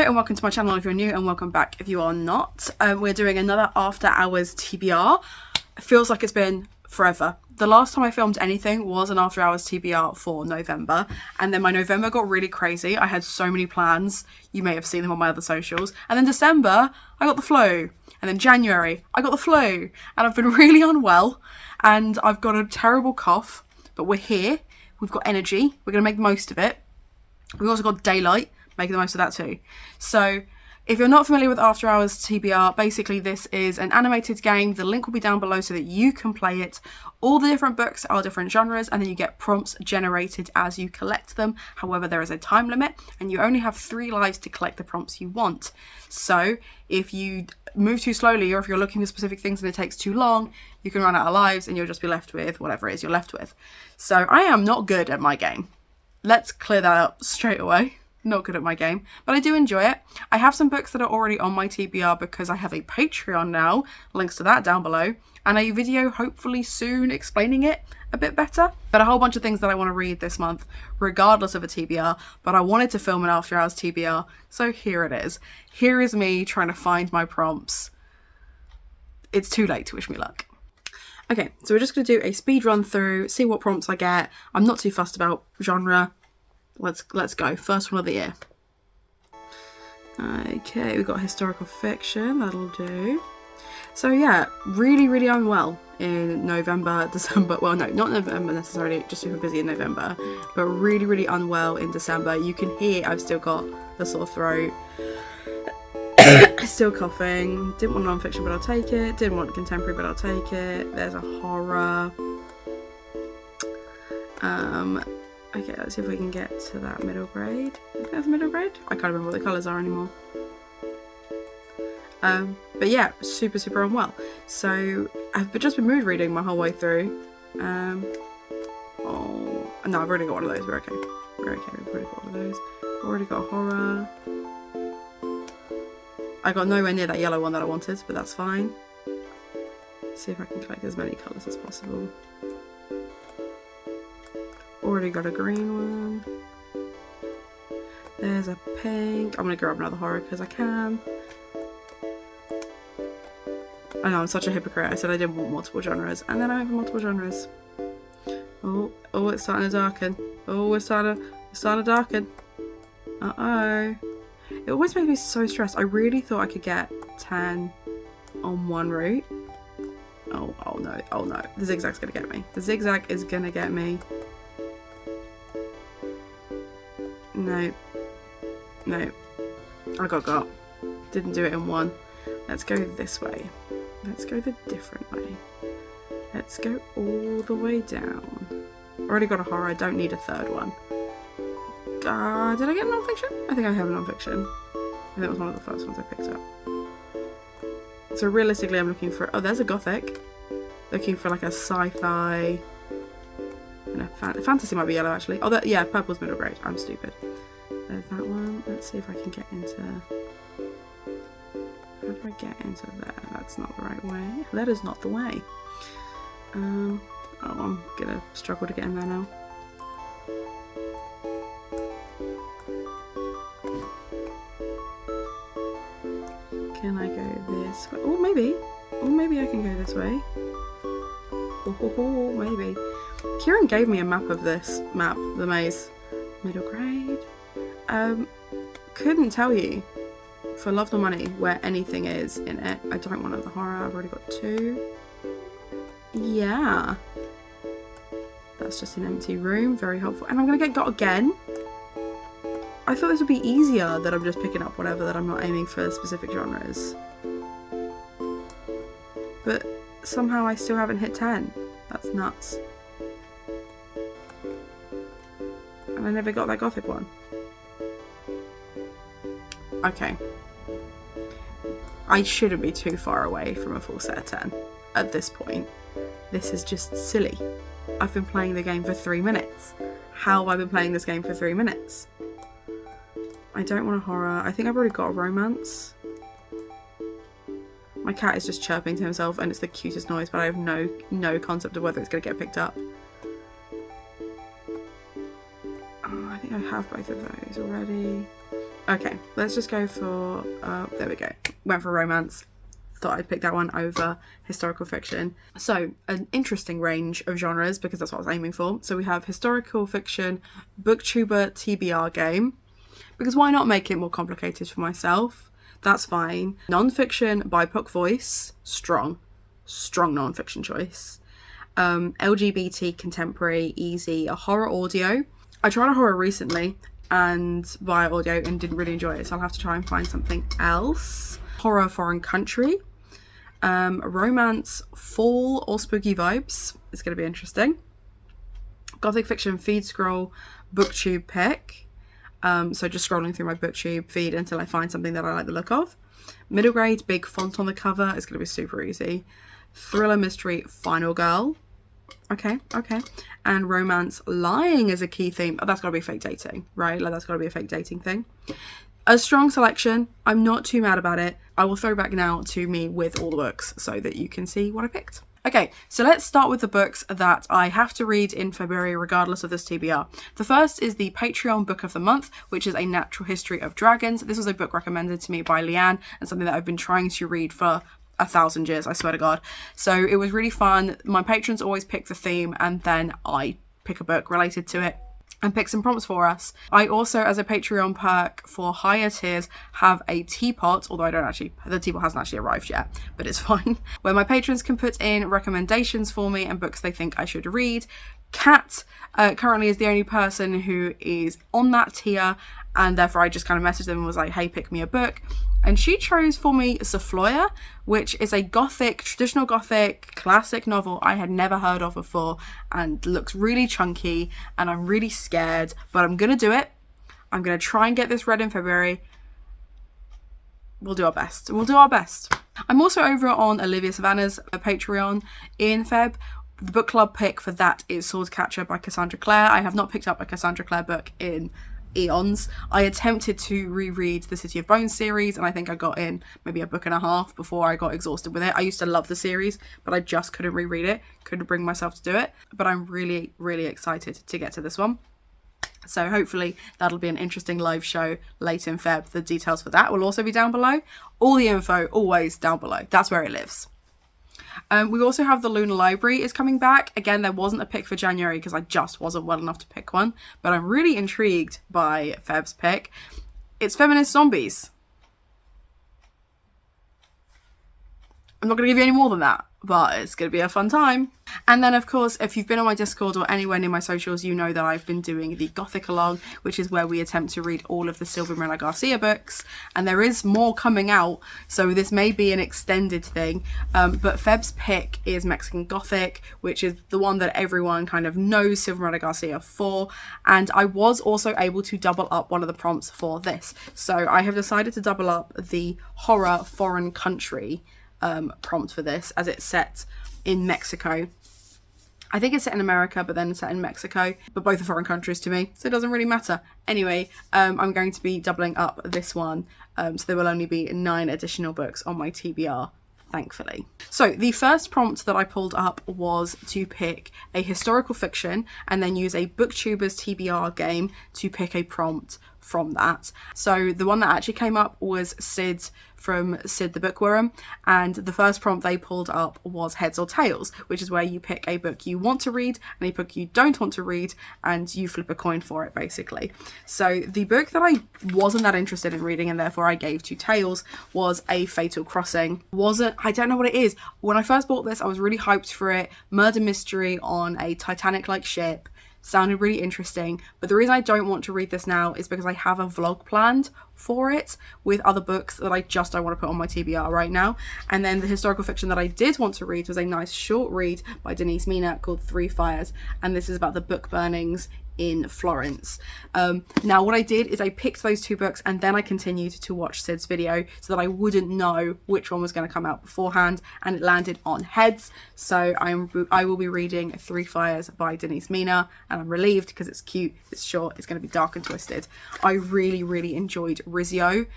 and welcome to my channel if you're new, and welcome back if you are not. We're doing another after hours TBR. It feels like it's been forever. The last time I filmed anything was an after hours TBR for November, and then my November got really crazy. I had so many plans. You may have seen them on my other socials. And then December, I got the flu. And then January, I got the flu. And I've been really unwell, and I've got a terrible cough, but we're here. We've got energy. We're going to make the most of it. We've also got daylight. Make the most of that too. So if you're not familiar with After Hours TBR, basically this is an animated game. The link will be down below so that you can play it. All the different books are different genres, and then you get prompts generated as you collect them. However, there is a time limit, and you only have 3 lives to collect the prompts you want. So if you move too slowly, or if you're looking for specific things and it takes too long, you can run out of lives and you'll just be left with whatever it is you're left with. So I am not good at my game. Let's clear that up straight away. Not good at my game, but I do enjoy it. I have some books that are already on my TBR because I have a Patreon now, links to that down below, and a video hopefully soon explaining it a bit better. But a whole bunch of things that I want to read this month regardless of a TBR, but I wanted to film an After Hours TBR, so here it is. Here is me trying to find my prompts. It's too late to wish me luck. Okay, so we're just going to do a speed run through, see what prompts I get. I'm not too fussed about genre. Let's go. First one of the year. Okay, we've got historical fiction. That'll do. So yeah, really unwell in November, December. Well, no, not November necessarily, just super busy in November, but really unwell in December. You can hear I've still got the sore throat. Still coughing. Didn't want non-fiction, but I'll take it. Didn't want contemporary, but I'll take it. There's a horror. Okay, let's see if we can get to that middle grade. I think that's middle grade? I can't remember what the colours are anymore. But yeah, super unwell. So I've just been mood reading my whole way through. Oh no, I've already got one of those. We're okay. We're okay. We've already got one of those. Already got horror. I got nowhere near that yellow one that I wanted, but that's fine. Let's see if I can collect as many colours as possible. Already got a green one. There's a pink. I'm gonna grab another horror because I can. I know, I'm such a hypocrite. I said I didn't want multiple genres, and then I have multiple genres. Oh, it's starting to darken. Oh, it's starting to darken. Uh-oh. It always makes me so stressed. I really thought I could get 10 on one route. Oh no. The zigzag's gonna get me. The zigzag is gonna get me. No. I got. Didn't do it in one. Let's go this way. Let's go the different way. Let's go all the way down. Already got a horror. I don't need a third one. Did I get non-fiction? I think I have non-fiction. I think it was one of the first ones I picked up. So realistically, I'm looking for... Oh, there's a Gothic. Looking for like a sci-fi... Fantasy might be yellow actually. Oh, yeah, purple's middle grade. I'm stupid. There's that one. Let's see if I can get into... How do I get into there? That's not the right way. That is not the way. Oh, I'm gonna struggle to get in there now. Can I go this way? Oh, maybe. Oh, maybe I can go this way. Oh, maybe. Kieran gave me a map of this map, the maze. Middle grade. Couldn't tell you for love nor money where anything is in it. I don't want another horror. I've already got 2. Yeah. That's just an empty room. Very helpful. And I'm gonna get got again. I thought this would be easier, that I'm just picking up whatever, that I'm not aiming for specific genres. But somehow I still haven't hit 10. That's nuts. And I never got that Gothic one. Okay. I shouldn't be too far away from a full set of 10 at this point. This is just silly. I've been playing the game for 3 minutes. How have I been playing this game for 3 minutes? I don't want a horror. I think I've already got a romance. My cat is just chirping to himself and it's the cutest noise, but I have no concept of whether it's going to get picked up. Oh, I think I have both of those already. Okay, let's just go for, there we go. Went for romance. Thought I'd pick that one over historical fiction. So, an interesting range of genres, because that's what I was aiming for. So we have historical fiction, booktuber TBR game, because why not make it more complicated for myself? That's fine. Non-fiction, BIPOC voice, strong non-fiction choice. LGBT contemporary, easy. A horror audio. I tried a horror recently and via audio and didn't really enjoy it, so I'll have to try and find something else. Horror foreign country. Romance, fall or spooky vibes. It's going to be interesting. Gothic fiction feed scroll, booktube pick. So just scrolling through my booktube feed until I find something that I like the look of. Middle grade, big font on the cover. It's going to be super easy. Thriller mystery, final girl. Okay. And romance, lying is a key theme. Oh, that's got to be fake dating, right? Like, that's got to be a fake dating thing. A strong selection. I'm not too mad about it. I will throw back now to me with all the books so that you can see what I picked. Okay, so let's start with the books that I have to read in February regardless of this TBR. The first is the Patreon book of the month, which is A Natural History of Dragons. This was a book recommended to me by Leanne and something that I've been trying to read for 1,000 years, I swear to God. So it was really fun. My patrons always pick the theme and then I pick a book related to it and pick some prompts for us. I also, as a Patreon perk for higher tiers, have a teapot, although the teapot hasn't actually arrived yet, but it's fine, where my patrons can put in recommendations for me and books they think I should read. Kat currently is the only person who is on that tier, and therefore I just kind of messaged them and was like, hey, pick me a book. And she chose for me 𝚈𝚒, which is a traditional Gothic classic novel I had never heard of before and looks really chunky and I'm really scared, but I'm going to do it. I'm going to try and get this read in February. We'll do our best. I'm also over on Olivia Savannah's Patreon in Feb. The book club pick for that is Swordcatcher by Cassandra Clare. I have not picked up a Cassandra Clare book in eons. I attempted to reread the City of Bones series and I think I got in maybe a book and a half before I got exhausted with it. I used to love the series, but I just couldn't reread it, couldn't bring myself to do it. But I'm really, really excited to get to this one. So hopefully that'll be an interesting live show late in Feb. The details for that will also be down below. All the info always down below. That's where it lives. We also have The Lunar Library is coming back. Again, there wasn't a pick for January because I just wasn't well enough to pick one, but I'm really intrigued by Feb's pick. It's feminist zombies. I'm not going to give you any more than that, but it's going to be a fun time. And then, of course, if you've been on my Discord or anywhere near my socials, you know that I've been doing the Gothic Along, which is where we attempt to read all of the 𝚈𝚒 𝚈𝚘 books. And there is more coming out, so this may be an extended thing. But Feb's pick is Mexican Gothic, which is the one that everyone kind of knows 𝚈𝚒 𝚈𝚘 for. And I was also able to double up one of the prompts for this. So I have decided to double up the horror foreign country prompt for this, as it's set in Mexico. I think it's set in America, but then set in Mexico, but both are foreign countries to me, so it doesn't really matter. Anyway, I'm going to be doubling up this one, so there will only be 9 additional books on my TBR, thankfully. So the first prompt that I pulled up was to pick a historical fiction and then use a booktuber's TBR game to pick a prompt from that. So the one that actually came up was Sid from Sid the Bookworm, and the first prompt they pulled up was Heads or Tails, which is where you pick a book you want to read and a book you don't want to read and you flip a coin for it, basically. So the book that I wasn't that interested in reading and therefore I gave to Tails was A Fatal Crossing. I don't know what it is. When I first bought this, I was really hyped for it. Murder mystery on a Titanic-like ship. Sounded really interesting, but the reason I don't want to read this now is because I have a vlog planned for it with other books that I just don't want to put on my TBR right now. And then the historical fiction that I did want to read was a nice short read by Denise Mina called 3 Fires, and this is about the book burnings in Florence. Now what I did is I picked those 2 books and then I continued to watch Sid's video so that I wouldn't know which one was going to come out beforehand, and it landed on Heads. So I will be reading 3 Fires by Denise Mina, and I'm relieved because it's cute, it's short, it's going to be dark and twisted. I really enjoyed 𝚈𝚘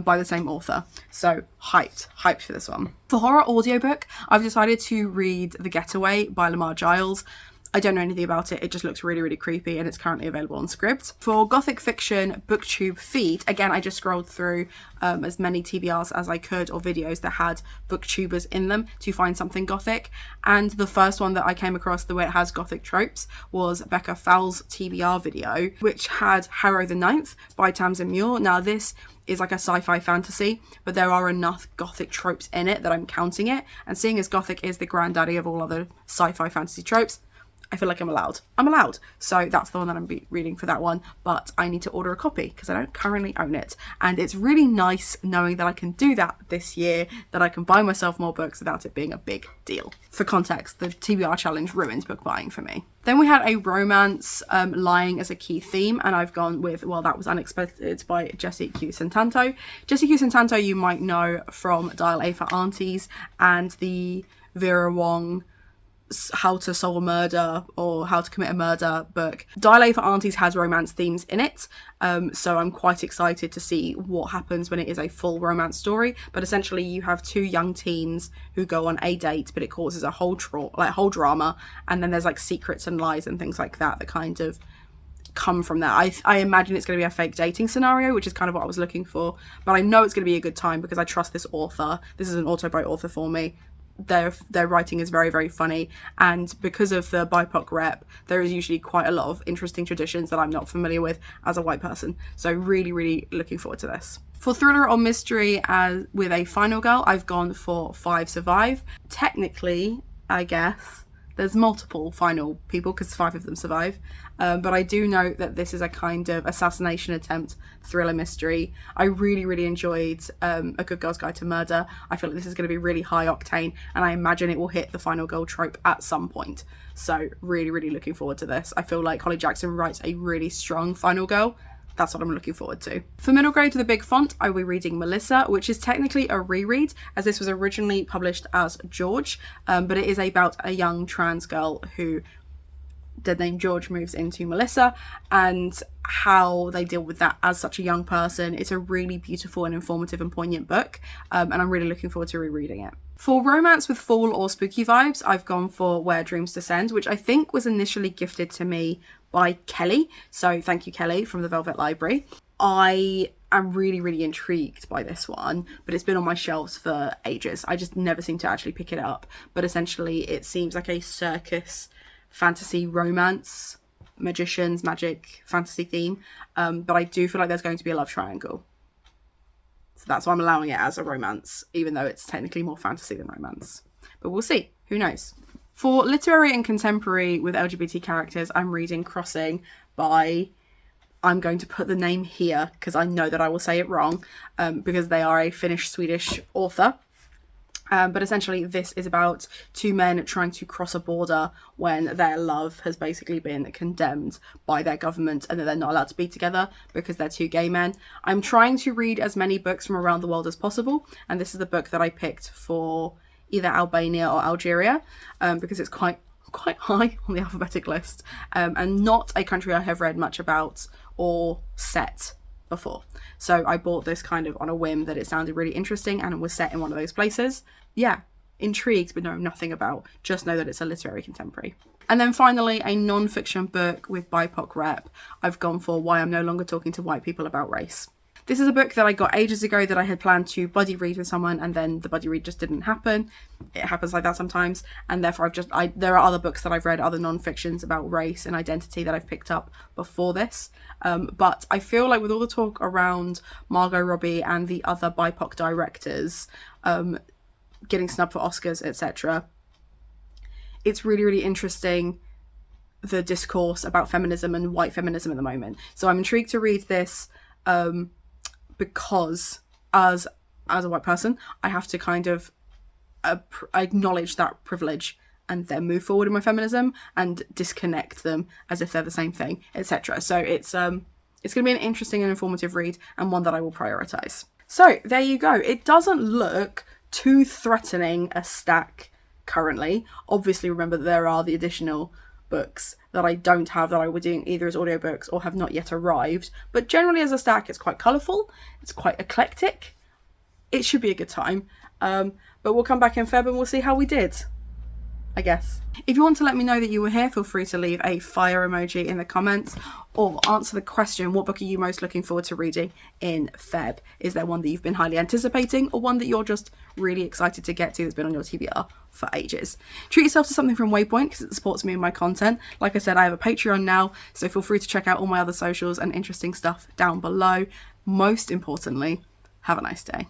by the same author, so hyped for this one. For horror audiobook, I've decided to read The Getaway by Lamar Giles. I don't know anything about it. It just looks really, really creepy, and it's currently available on Scribd. For Gothic Fiction booktube feed, again, I just scrolled through as many TBRs as I could, or videos that had booktubers in them, to find something Gothic. And the first one that I came across, the way it has Gothic tropes, was Becca Fowles' TBR video, which had Harrow the Ninth by Tamsin Muir. Now this is like a sci-fi fantasy, but there are enough Gothic tropes in it that I'm counting it. And seeing as Gothic is the granddaddy of all other sci-fi fantasy tropes, I feel like I'm allowed. So that's the one that I'm reading for that one, but I need to order a copy because I don't currently own it. And it's really nice knowing that I can do that this year, that I can buy myself more books without it being a big deal. For context, the TBR challenge ruined book buying for me. Then we had a romance, lying as a key theme, and I've gone with, well, That Was Unexpected by Jessie Q. Santanto. Jessie Q. Santanto you might know from Dial A for Aunties and the Vera Wong How to Solve a Murder or How to Commit a Murder book. Dial A for Aunties has romance themes in it, so I'm quite excited to see what happens when it is a full romance story. But essentially you have two young teens who go on a date, but it causes a whole drama, and then there's like secrets and lies and things like that that kind of come from that. I imagine it's going to be a fake dating scenario, which is kind of what I was looking for, but I know it's going to be a good time because I trust this author. This is an auto-boat author for me. Their writing is very, very funny, and because of the BIPOC rep, there is usually quite a lot of interesting traditions that I'm not familiar with as a white person. So really, really looking forward to this. For thriller or mystery with a final girl, I've gone for 5 Survive. Technically, I guess, there's multiple final people because 5 of them survive. But I do note that this is a kind of assassination attempt thriller mystery. I really, really enjoyed A Good Girl's Guide to Murder. I feel like this is going to be really high octane, and I imagine it will hit the final girl trope at some point. So really, really looking forward to this. I feel like Holly Jackson writes a really strong final girl. That's what I'm looking forward to. For middle grade with a big font, I will be reading Melissa, which is technically a reread, as this was originally published as George, but it is about a young trans girl who, the name George, moves into Melissa, and how they deal with that as such a young person. It's a really beautiful and informative and poignant book, and I'm really looking forward to rereading it. For romance with fall or spooky vibes, I've gone for Where Dreams Descend, which I think was initially gifted to me by Kelly. So thank you, Kelly, from the Velvet Library. I am really, really intrigued by this one, but it's been on my shelves for ages. I just never seem to actually pick it up. But essentially, it seems like a circus fantasy romance, magicians, magic, fantasy theme. But I do feel like there's going to be a love triangle. So that's why I'm allowing it as a romance, even though it's technically more fantasy than romance. But we'll see. Who knows? For literary and contemporary with LGBT characters, I'm reading Crossing by, I'm going to put the name here because I know that I will say it wrong, because they are a Finnish-Swedish author. But essentially this is about 2 men trying to cross a border when their love has basically been condemned by their government, and that they're not allowed to be together because they're 2 gay men. I'm trying to read as many books from around the world as possible, and this is the book that I picked for either Albania or Algeria, because it's quite high on the alphabetic list, and not a country I have read much about or set before. So I bought this kind of on a whim that it sounded really interesting and it was set in one of those places. Yeah, intrigued but know nothing about, just know that it's a literary contemporary. And then finally, a non-fiction book with BIPOC rep. I've gone for Why I'm No Longer Talking to White People About Race. This is a book that I got ages ago that I had planned to buddy read with someone, and then the buddy read just didn't happen. It happens like that sometimes, and therefore there are other books that I've read, other non-fictions about race and identity that I've picked up before this. But I feel like with all the talk around Margot Robbie and the other BIPOC directors getting snubbed for Oscars, etc., it's really, really interesting, the discourse about feminism and white feminism at the moment. So I'm intrigued to read this, because as a white person, I have to kind of acknowledge that privilege and then move forward in my feminism and disconnect them as if they're the same thing, etc. So it's going to be an interesting and informative read, and one that I will prioritize. So there you go. It doesn't look too threatening a stack currently. Obviously, remember that there are the additional books that I don't have that I were doing either as audiobooks or have not yet arrived, but generally as a stack it's quite colourful, it's quite eclectic. It should be a good time, but we'll come back in Feb and we'll see how we did. I guess. If you want to let me know that you were here, feel free to leave a fire emoji in the comments or answer the question, what book are you most looking forward to reading in Feb? Is there one that you've been highly anticipating or one that you're just really excited to get to that's been on your TBR for ages? Treat yourself to something from Waypoint because it supports me and my content. Like I said, I have a Patreon now, so feel free to check out all my other socials and interesting stuff down below. Most importantly, have a nice day.